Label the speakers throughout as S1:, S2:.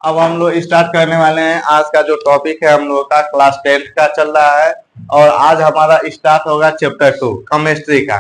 S1: अब हम लोग स्टार्ट करने वाले हैं। आज का जो टॉपिक है हम लोग का क्लास 10th का चल रहा है और आज हमारा स्टार्ट होगा चैप्टर 2 केमिस्ट्री का।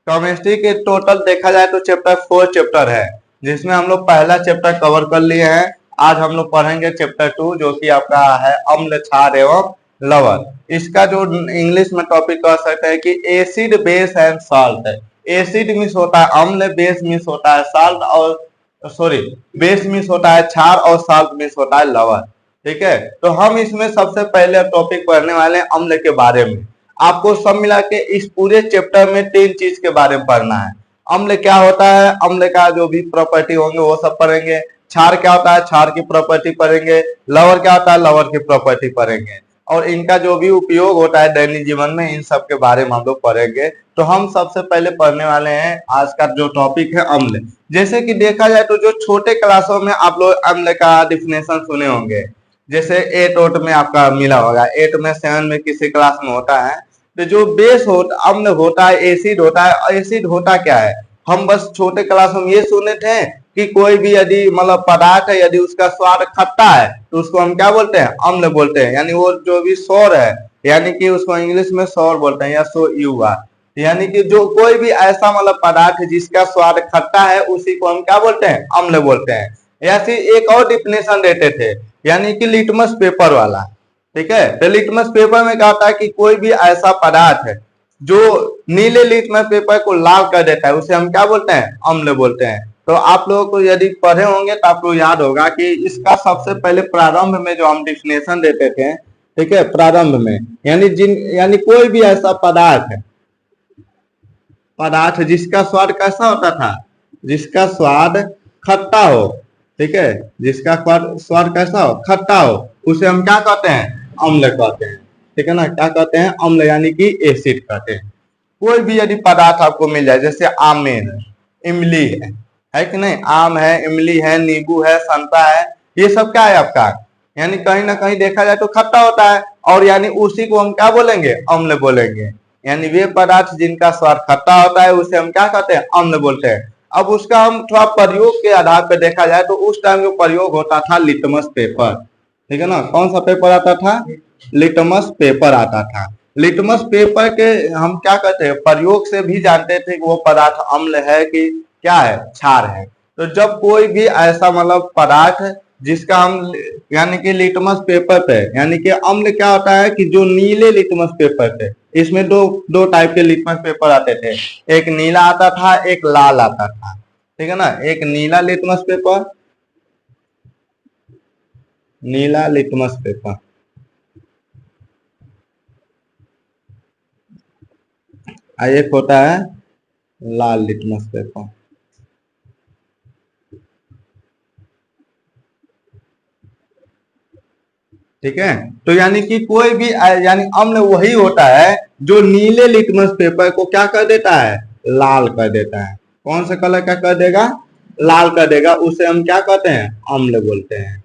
S1: केमिस्ट्री के टोटल देखा जाए तो चैप्टर 4 चैप्टर है, जिसमें हम लोग पहला चैप्टर कवर कर लिए हैं। आज हम लोग पढ़ेंगे चैप्टर 2 जो कि आपका है अम्ल, क्षार एवं लवण। इसका जो इंग्लिश में टॉपिक कह सकते हैं कि acid, base and salt. Acid means होता है अम्ल, बेस मीन्स होता है साल्ट और सॉरी बेस मीन्स होता है क्षार और साल्ट मीन्स होता है लवण। ठीक है, तो हम इसमें सबसे पहले टॉपिक पढ़ने वाले हैं अम्ल के बारे में। आपको सब मिला के इस पूरे चैप्टर में 3 चीज के बारे में पढ़ना है। अम्ल क्या होता है, अम्ल का जो भी प्रॉपर्टी होंगे वो सब पढ़ेंगे। क्षार क्या होता है, क्षार की प्रॉपर्टी पढ़ेंगे। लवण क्या होता है, लवण की प्रॉपर्टी पढ़ेंगे। और इनका जो भी उपयोग होता है दैनिक जीवन में, इन सब के बारे में हम लोग पढ़ेंगे। तो हम सबसे पहले पढ़ने वाले हैं आज का जो टॉपिक है अम्ल। जैसे कि देखा जाए तो जो छोटे क्लासों में आप लोग अम्ल का डिफिनेशन सुने होंगे, जैसे 8 में आपका मिला होगा, 8 में 7 में किसी क्लास में होता है। तो जो बेस होता अम्ल होता है, एसिड होता है। एसिड होता क्या है, हम बस छोटे क्लासों में ये सुने थे कि कोई भी यदि मतलब पदार्थ है, यदि उसका स्वाद खट्टा है तो उसको हम क्या बोलते हैं, अम्ल बोलते हैं। यानी वो जो भी सौर है, यानी कि उसको इंग्लिश में सौर बोलते हैं या सो युवा। यानी कि जो कोई भी ऐसा मतलब पदार्थ है जिसका स्वाद खट्टा है उसी को हम क्या बोलते हैं, अम्ल बोलते हैं। ऐसे एक और डिफिनेशन देते थे, यानी कि लिटमस पेपर वाला। ठीक है, तो लिटमस पेपर में क्या होता है कि कोई भी ऐसा पदार्थ है जो नीले लिटमस पेपर को लाल कर देता है उसे हम क्या बोलते हैं, अम्ल बोलते हैं। तो आप लोगों को यदि पढ़े होंगे तो आपको याद होगा कि इसका सबसे पहले प्रारंभ में जो हम डिफिनेशन देते थे, ठीक है, प्रारंभ में यानी कोई भी ऐसा पदार्थ जिसका स्वाद कैसा होता था, जिसका स्वाद खट्टा हो। ठीक है, जिसका स्वाद कैसा हो, खट्टा हो, उसे हम क्या कहते हैं, अम्ल कहते हैं। ठीक है ना, क्या कहते हैं, अम्ल यानी कि एसिड कहते हैं। कोई भी यदि पदार्थ आपको मिल जाए, जैसे आम में इमली है कि नहीं, आम है, इमली है, नींबू है, संतरा है, ये सब क्या है आपका, यानी कहीं ना कहीं देखा जाए तो खट्टा होता है और यानी उसी को हम क्या बोलेंगे, अम्ल बोलेंगे। यानी वे पदार्थ जिनका स्वाद खट्टा होता है उसे हम क्या कहते हैं, अम्ल बोलते हैं। अब उसका हम थोड़ा प्रयोग के आधार पर देखा जाए तो उस टाइम जो प्रयोग होता था लिटमस पेपर। ठीक है ना, कौन सा पेपर आता था, लिटमस पेपर आता था। लिटमस पेपर के हम क्या कहते हैं, प्रयोग से भी जानते थे कि वो पदार्थ अम्ल है कि क्या है, क्षार है। तो जब कोई भी ऐसा मतलब पदार्थ जिसका हम यानी कि लिटमस पेपर पे, यानी कि अम्ल क्या होता है कि जो नीले लिटमस पेपर थे, इसमें दो टाइप के लिटमस पेपर आते थे, एक नीला आता था, एक लाल आता था। ठीक है ना, एक नीला लिटमस पेपर, नीला लिटमस पेपर, एक होता है लाल लिटमस पेपर। ठीक है, तो यानी कि कोई भी यानी अम्ल वही होता है जो नीले लिटमस पेपर को क्या कर देता है, लाल कर देता है। कौन सा कलर का कर देगा, लाल कर देगा, उसे हम क्या कहते हैं, अम्ल बोलते हैं।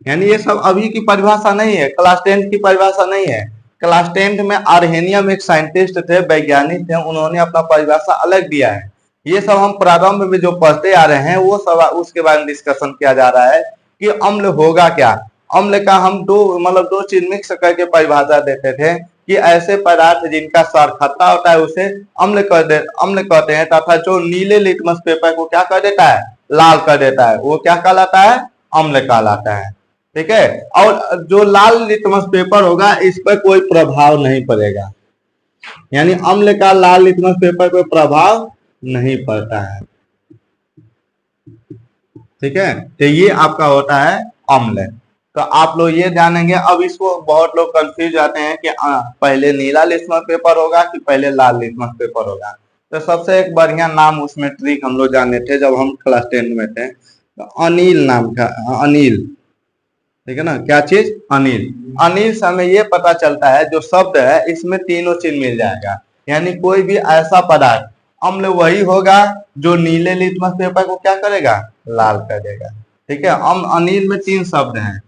S1: यानी ये सब अभी की परिभाषा नहीं है, क्लास 10 की परिभाषा नहीं है। क्लास 10 में आर्हेनियम एक साइंटिस्ट थे, वैज्ञानिक थे, उन्होंने अपना परिभाषा अलग दिया है। ये सब हम प्रारंभ में जो पढ़ते आ रहे हैं वो सब उसके बारे में डिस्कशन किया जा रहा है कि अम्ल होगा क्या। अम्ल का हम दो चीज मिक्स करके परिभाषा देते थे कि ऐसे पदार्थ जिनका स्वाद खट्टा होता है उसे अम्ल कहते हैं, तथा जो नीले लिटमस पेपर को क्या कर देता है, लाल कर देता है, वो क्या कहलाता है, अम्ल कहलाता है। ठीक है, और जो लाल लिटमस पेपर होगा इस पर कोई प्रभाव नहीं पड़ेगा, यानी अम्ल का लाल लिटमस पेपर पर प्रभाव नहीं पड़ता है। ठीक है, तो ये आपका होता है अम्ल। तो आप लोग ये जानेंगे। अब इसको बहुत लोग कंफ्यूज जाते हैं कि पहले नीला लिटमस पेपर होगा कि पहले लाल लिटमस पेपर होगा। तो सबसे एक बढ़िया नाम उसमें ट्रिक हम लोग जाने थे जब हम क्लास 10 में थे, तो अनिल नाम का, अनिल। ठीक है ना, क्या चीज, अनिल। अनिल से हमें ये पता चलता है जो शब्द है इसमें तीनों चीज मिल जाएगा। यानी कोई भी ऐसा पदार्थ अम्ल वही होगा जो नीले लिटमस पेपर को क्या करेगा, लाल कर देगा। ठीक है, अनिल में 3 शब्द हैं।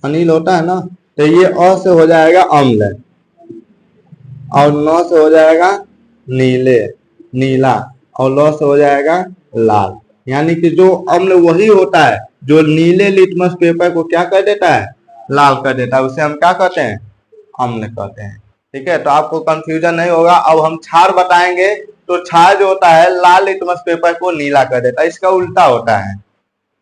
S1: अनिल होता है ना, तो ये अ से हो जाएगा अम्ल और न से हो जाएगा नीले, नीला, और ल से हो जाएगा लाल। यानी कि जो अम्ल वही होता है जो नीले लिटमस पेपर को क्या कर देता है, लाल कर देता है, उसे हम क्या कहते हैं, अम्ल कहते हैं। ठीक है, तो आपको कंफ्यूजन नहीं होगा। अब हम क्षार बताएंगे, तो क्षार जो होता है लाल लिटमस पेपर को नीला कर देता है, इसका उल्टा होता है।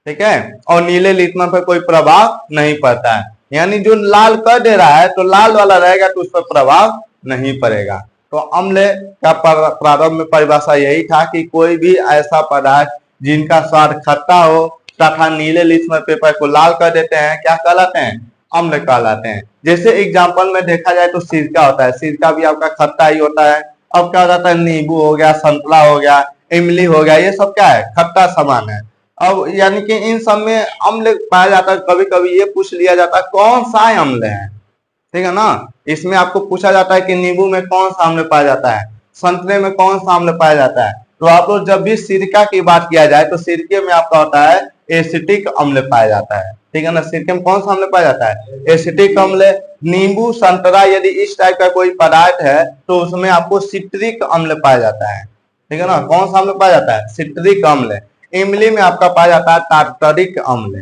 S1: ठीक है, और नीले लिटमस पर कोई प्रभाव नहीं पड़ता है, यानी जो लाल कर दे रहा है तो लाल वाला रहेगा तो उस पर प्रभाव नहीं पड़ेगा। तो अम्ल का प्रारंभ में परिभाषा यही था कि कोई भी ऐसा पदार्थ जिनका स्वाद खट्टा हो तथा नीले लिटमस पेपर को लाल कर देते हैं, क्या कहलाते हैं, अम्ल कहलाते हैं। जैसे एग्जाम्पल में देखा जाए तो सिरका होता है, सिरका भी आपका खट्टा ही होता है। अब क्या हो जाता है, नींबू हो गया, संतरा हो गया, इमली हो गया, ये सब क्या है, खट्टा सामान है। अब यानी कि इन सब में अम्ल पाया जाता है। कभी कभी ये पूछ लिया जाता है कौन सा अम्ल है, ठीक है ना। इसमें आपको पूछा जाता है कि नींबू में कौन सा अम्ल पाया जाता है, संतरे में कौन सा अम्ल पाया जाता है। तो आप लोग जब भी सिरका की बात किया जाए तो सिरके में आपका होता है एसिटिक अम्ल पाया जाता है, ठीक है ना। सिरके में कौन सा अम्ल पाया जाता है, एसिटिक अम्ल। नींबू, संतरा यदि इस टाइप का कोई पदार्थ है तो उसमें आपको सिट्रिक अम्ल पाया जाता है, ठीक है ना। कौन सा अम्ल पाया जाता है, सिट्रिक अम्ल। इमली में आपका पाया जाता है टार्टरिक अम्ल,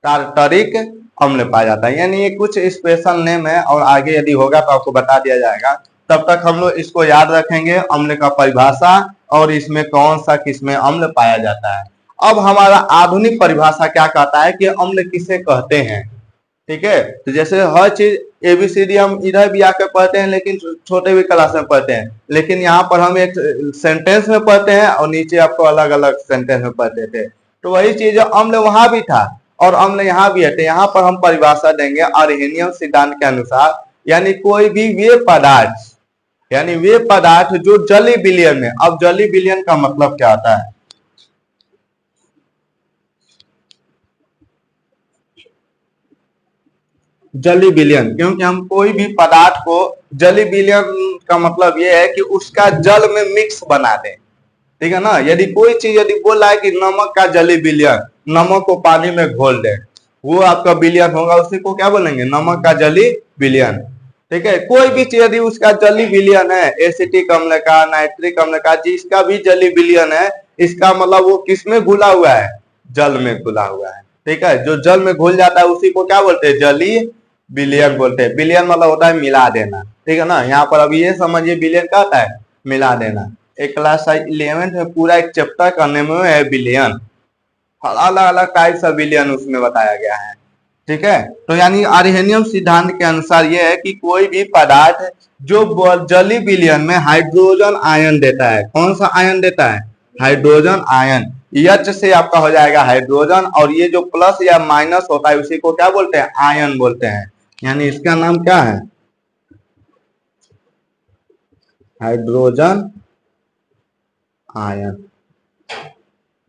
S1: टार्टरिक अम्ल पाया जाता है। यानी ये कुछ स्पेशल नेम है और आगे यदि होगा तो आपको बता दिया जाएगा। तब तक हम लोग इसको याद रखेंगे, अम्ल का परिभाषा और इसमें कौन सा किसमें अम्ल पाया जाता है। अब हमारा आधुनिक परिभाषा क्या कहता है कि अम्ल किसे कहते हैं, ठीक है। तो जैसे हर चीज एबीसीडी हम इधर भी आकर पढ़ते हैं, लेकिन छोटे भी क्लास में पढ़ते हैं, लेकिन यहाँ पर हम एक सेंटेंस में पढ़ते हैं और नीचे आपको अलग अलग सेंटेंस में पढ़ते थे। तो वही चीज अम्ल वहां भी था और अम्ल यहाँ भी है। तो यहाँ पर हम परिभाषा देंगे अर्हेनियम सिद्धांत के अनुसार, यानी कोई भी वे पदार्थ, यानी वे पदार्थ जो जली विलयन में। अब जली विलयन का मतलब क्या होता है, जली विलयन, क्योंकि हम कोई भी पदार्थ को, जली विलयन का मतलब यह है कि उसका जल में मिक्स बना दें, ठीक है ना। यदि कोई चीज यदि बोल रहा है कि नमक का जली विलयन, नमक को पानी में घोल दे, वो आपका विलयन होगा, उसी को क्या बोलेंगे, नमक का जली विलयन। ठीक है, कोई भी चीज यदि उसका जली विलयन है, एसिटिक अम्ल का, नाइट्रिक अम्ल का, जिसका भी जली विलयन है, इसका मतलब वो किसमें घुला हुआ है, जल में घुला हुआ है। ठीक है, जो जल में घुल जाता है उसी को क्या बोलते हैं, जली विलयन बोलते हैं। विलयन मतलब होता है मिला देना, ठीक है ना। यहाँ पर अब ये समझिए विलयन क्या होता है, मिला देना। एक क्लास 11th में पूरा एक चैप्टर करने में है विलयन, अलग अलग टाइप का विलयन उसमें बताया गया है, ठीक है। तो यानी अर्हेनियम सिद्धांत के अनुसार यह है कि कोई भी पदार्थ जो जली विलयन में हाइड्रोजन आयन देता है, कौन सा आयन देता है, हाइड्रोजन आयन। H से आपका हो जाएगा हाइड्रोजन, और ये जो प्लस या माइनस होता है उसी को क्या बोलते हैं, आयन बोलते हैं। यानी इसका नाम क्या है, हाइड्रोजन आयन।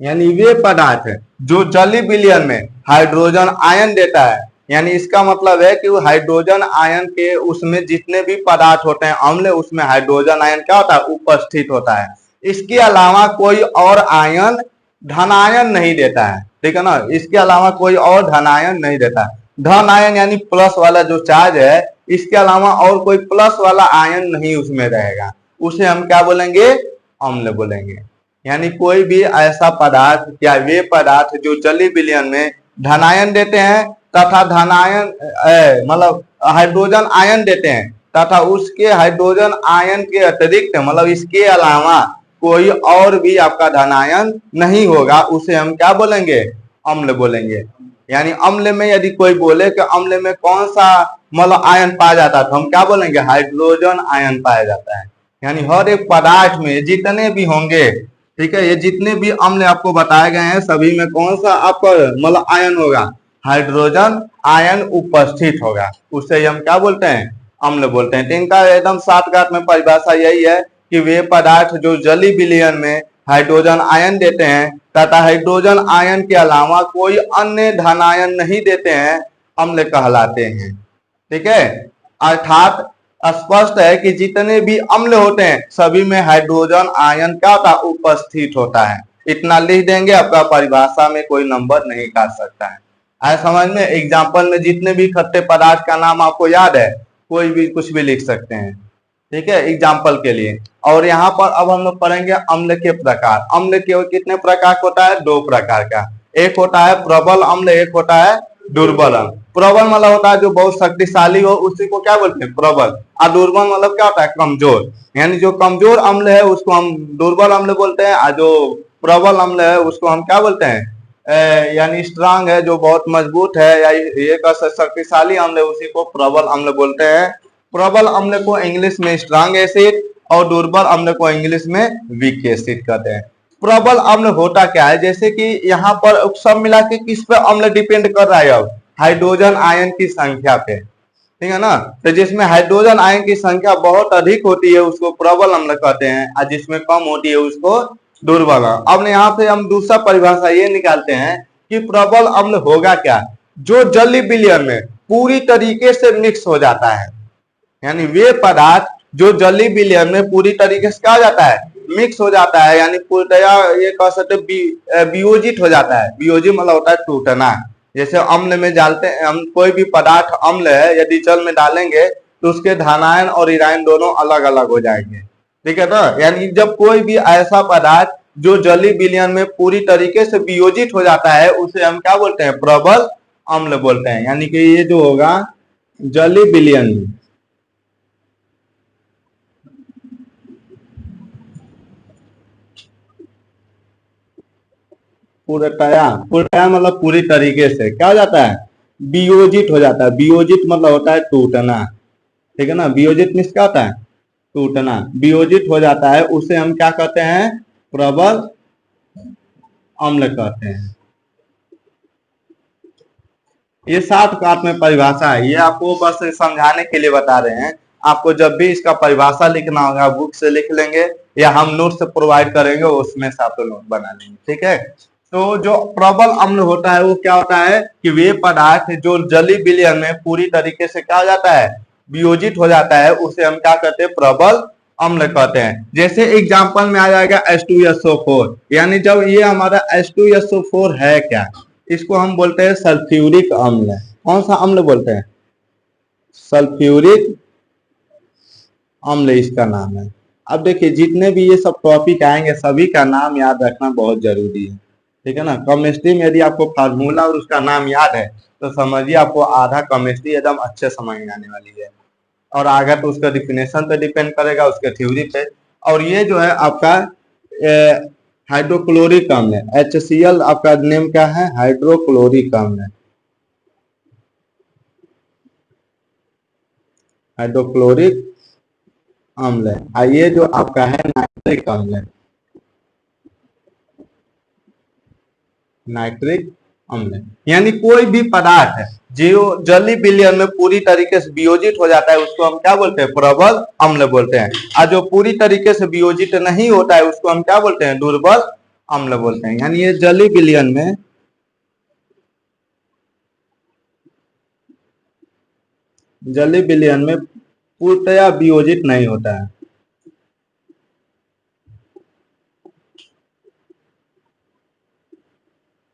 S1: यानी वे पदार्थ जो जली विलयन में हाइड्रोजन आयन देता है, यानी इसका मतलब है कि वो हाइड्रोजन आयन के उसमें जितने भी पदार्थ होते हैं अम्ल, उसमें हाइड्रोजन आयन क्या होता है, उपस्थित होता है। इसके अलावा कोई और आयन धनायन नहीं देता है, ठीक है ना। इसके अलावा कोई और धनायन नहीं देता। धन आयन यानी प्लस वाला जो चार्ज है, इसके अलावा और कोई प्लस वाला आयन नहीं उसमें रहेगा, उसे हम क्या बोलेंगे, अम्ल बोलेंगे। यानी कोई भी ऐसा पदार्थ या वे पदार्थ जो जली विलयन में धनायन देते हैं तथा धनायन मतलब हाइड्रोजन आयन देते हैं, तथा उसके हाइड्रोजन आयन के अतिरिक्त मतलब इसके अलावा कोई और भी आपका धनायन नहीं होगा, उसे हम क्या बोलेंगे, अम्ल बोलेंगे। यानी अम्ल में यदि कोई बोले कि अम्ल में कौन सा मतलब आयन पाया जाता है, तो हम क्या बोलेंगे, हाइड्रोजन आयन पाया जाता है। यानी हर एक पदार्थ में जितने भी होंगे, ठीक है, ये जितने भी अम्ल आपको बताए गए हैं सभी में कौन सा आपका मतलब आयन होगा, हाइड्रोजन आयन उपस्थित होगा, उसे हम क्या बोलते हैं, अम्ल बोलते हैं। तो इनका एकदम शॉर्टकट में परिभाषा यही है कि वे पदार्थ जो जली विलयन में हाइड्रोजन आयन देते हैं तथा हाइड्रोजन आयन के अलावा कोई अन्य धनायन नहीं देते हैं, अम्ल कहलाते हैं। ठीक है, अर्थात स्पष्ट है कि जितने भी अम्ल होते हैं सभी में हाइड्रोजन आयन का उपस्थित होता है। इतना लिख देंगे, आपका परिभाषा में कोई नंबर नहीं काट सकता है। आए समझ में, एग्जाम्पल में जितने भी खट्टे पदार्थ का नाम आपको याद है, कोई भी कुछ भी लिख सकते हैं, ठीक है, एग्जाम्पल के लिए। और यहाँ पर अब हम लोग पढ़ेंगे अम्ल के प्रकार। अम्ल के कितने प्रकार का होता है? 2 प्रकार का। एक होता है प्रबल अम्ल, एक होता है दुर्बल अम्ल। प्रबल मतलब होता है जो बहुत शक्तिशाली हो, उसी को क्या बोलते हैं? प्रबल। और दुर्बल मतलब क्या होता है? कमजोर। यानी जो कमजोर अम्ल है उसको हम दुर्बल अम्ल बोलते हैं, और जो प्रबल अम्ल है उसको हम क्या बोलते हैं? यानी स्ट्रांग है, जो बहुत मजबूत है या ये शक्तिशाली अम्ल है, उसी को प्रबल अम्ल बोलते हैं। प्रबल अम्ल को इंग्लिश में स्ट्रांग एसिड और दुर्बल अम्ल को इंग्लिश में वीक एसिड कहते हैं। प्रबल अम्ल होता क्या है? जैसे कि यहाँ पर सब मिला के किस पे अम्ल डिपेंड कर रहा है? अब हाइड्रोजन आयन की संख्या पे, ठीक है ना। तो जिसमें हाइड्रोजन आयन की संख्या बहुत अधिक होती है उसको प्रबल अम्ल कहते हैं, और जिसमें कम होती है उसको दुर्बल अम्ल। अब यहाँ पे हम दूसरा परिभाषा ये निकालते हैं कि प्रबल अम्ल होगा क्या? जो जली विलयन में पूरी तरीके से मिक्स हो जाता है, यानी वे पदार्थ जो जली विलयन में पूरी तरीके से क्या हो जाता है? मिक्स हो जाता है, यानी पूर्णतया ये कह सकते वियोजित हो जाता है। वियोजित मतलब होता है टूटना। जैसे अम्ल में डालते हैं हम, कोई भी पदार्थ अम्ल है यदि जल में डालेंगे तो उसके धनायन और ऋणायन दोनों अलग अलग हो जाएंगे, ठीक है ना। यानी जब कोई भी ऐसा पदार्थ जो जली विलयन में पूरी तरीके से वियोजित हो जाता है उसे हम क्या बोलते हैं? प्रबल अम्ल बोलते हैं। यानी कि ये जो होगा जली विलयन में पूर्णतया मतलब पूरी तरीके से क्या हो जाता है? वियोजित हो जाता है। वियोजित मतलब होता है टूटना, ठीक है ना। वियोजित मीन्स क्या होता है? टूटना। वियोजित हो जाता है उसे हम क्या कहते हैं? प्रबल अम्ल कहते हैं। ये शॉर्टकट में परिभाषा है, ये आपको बस समझाने के लिए बता रहे हैं। आपको जब भी इसका परिभाषा लिखना होगा बुक से लिख लेंगे, या हम नोट्स प्रोवाइड करेंगे उसमें से आप नोट बना लेंगे, ठीक है। तो जो प्रबल अम्ल होता है वो क्या होता है कि वे पदार्थ जो जली विलयन में पूरी तरीके से क्या हो जाता है? वियोजित हो जाता है, उसे हम क्या कहते हैं? प्रबल अम्ल कहते हैं। जैसे एग्जांपल में आ जाएगा H2SO4, यानी जब ये हमारा H2SO4 है क्या, इसको हम बोलते हैं सल्फ्यूरिक अम्ल। कौन सा अम्ल बोलते हैं? सल्फ्यूरिक अम्ल इसका नाम है। अब देखिए जितने भी ये सब टॉपिक आएंगे सभी का नाम याद रखना बहुत जरूरी है, ठीक है ना। केमिस्ट्री में यदि आपको फार्मूला और उसका नाम याद है तो समझिए आपको आधा केमिस्ट्री एकदम अच्छे समझ में आने वाली है। और आगे तो उसका डिफिनेशन पे डिपेंड करेगा, उसके थ्योरी पे। और ये जो है आपका हाइड्रोक्लोरिक अम्ल है। HCl आपका नेम क्या है? हाइड्रोक्लोरिक अम्ल है। हाइड्रोक्लोरिक अम्ल है। ये जो आपका है नाइट्रिक अम्ल है। नाइट्रिक अम्ल, यानी कोई भी पदार्थ है जो जली विलयन में पूरी तरीके से वियोजित हो जाता है उसको हम क्या बोलते हैं? प्रबल अम्ल बोलते हैं। और जो पूरी तरीके से वियोजित नहीं होता है उसको हम क्या बोलते हैं? दुर्बल अम्ल बोलते हैं। यानी ये जली विलयन में पूर्णतया वियोजित नहीं होता है।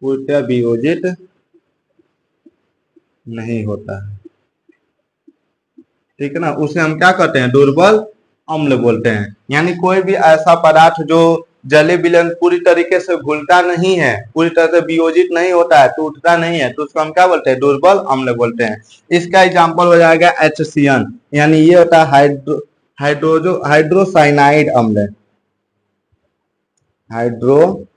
S1: पूर्णतया वियोजित नहीं होता है, ठीक है ना। उसे हम क्या कहते हैं? दुर्बल अम्ल बोलते हैं। यानी कोई भी ऐसा पदार्थ जो जली विलयन पूरी तरीके से घुलता नहीं है, पूरी तरह से वियोजित नहीं होता है, टूटता नहीं है, तो उसको हम क्या बोलते हैं? दुर्बल अम्ल बोलते हैं। इसका एग्जाम्पल हो जाएगा HCN, यानी ये होता है हाइड्रोसाइनाइड अम्ल। हाइड्रोसाइनाइड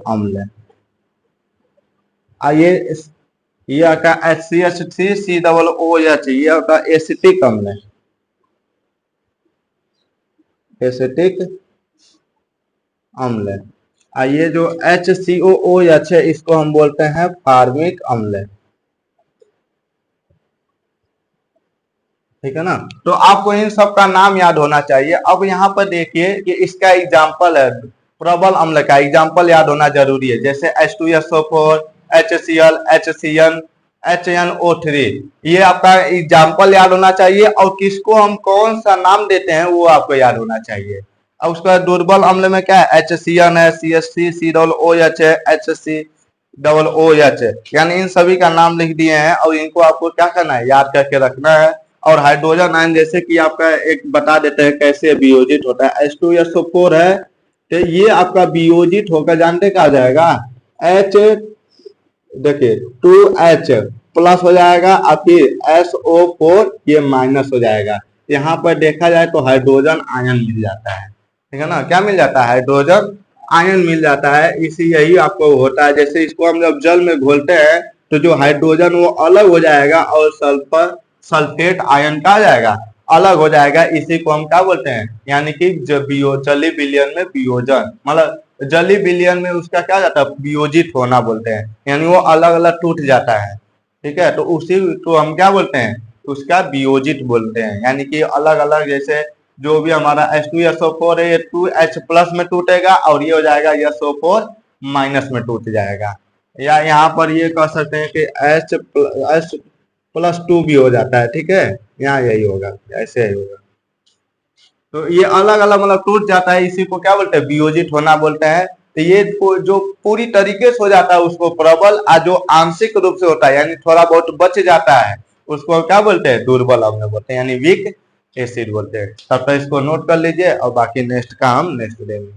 S1: अम्ल। ये आता है HCH3COOH, ये होता है एसिटिक अम्ल। एसिटिक अम्ल। ये जो HCOOH है इसको हम बोलते हैं फार्मिक अम्ल, ठीक है ना। तो आपको इन सब का नाम याद होना चाहिए। अब यहाँ पर देखिए कि इसका एग्जाम्पल है, प्रबल अम्ल का एग्जाम्पल याद होना जरूरी है। जैसे H2SO4, HCl, HCN, HNO3, ये आपका एग्जाम्पल याद होना चाहिए। और किसको हम कौन सा नाम देते हैं वो आपको याद होना चाहिए। अब उसका दुर्बल अम्ल में क्या है? HCN है, CH3COOH है, HC डबल ओ एच, यानी इन सभी का नाम लिख दिए हैं और इनको आपको क्या करना है, याद करके रखना है। और हाइड्रोजन आयन जैसे कि आपका एक बता देते हैं कैसे वियोजित होता है। H2SO4 है तो ये आपका वियोजित होकर जानते क्या आ जाएगा, H, देखिए 2H प्लस हो जाएगा और फिर SO4 ये माइनस हो जाएगा। यहाँ पर देखा जाए तो हाइड्रोजन आयन मिल जाता है, ठीक है ना, क्या मिल जाता है, हाइड्रोजन आयन मिल जाता है। इसी यही आपको होता है, जैसे इसको हम जब जल में घोलते हैं तो जो हाइड्रोजन वो अलग हो जाएगा और सल्फर सल्फेट आयन का आ जाएगा, अलग हो जाएगा। इसी को हम क्या बोलते हैं, यानी कि जली विलयन में वियोजन, मतलब जली विलयन में उसका क्या जाता है, वियोजित होना बोलते हैं, यानी वो अलग अलग टूट जाता है, ठीक है। तो उसी को हम क्या बोलते हैं, उसका वियोजित बोलते हैं, यानी कि अलग अलग, जैसे जो भी हमारा H2SO4 है ये 2H प्लस में टूटेगा और ये हो जाएगा SO4 माइनस में टूट जाएगा। या यहाँ पर ये कह सकते हैं कि H+2 भी हो जाता है, ठीक है, यहाँ यही होगा, ऐसे ही होगा। तो ये अलग अलग मतलब टूट जाता है, इसी को क्या बोलते हैं, वियोजित होना बोलते हैं। तो ये जो पूरी तरीके से हो जाता है उसको प्रबल, और जो आंशिक रूप से होता है यानी थोड़ा बहुत बच जाता है उसको क्या बोलते हैं, दुर्बल अम्ल बोलते हैं, यानी वीक एसिड बोलते हैं। तब तक इसको नोट कर लीजिए और बाकी नेक्स्ट का हम नेक्स्ट देंगे।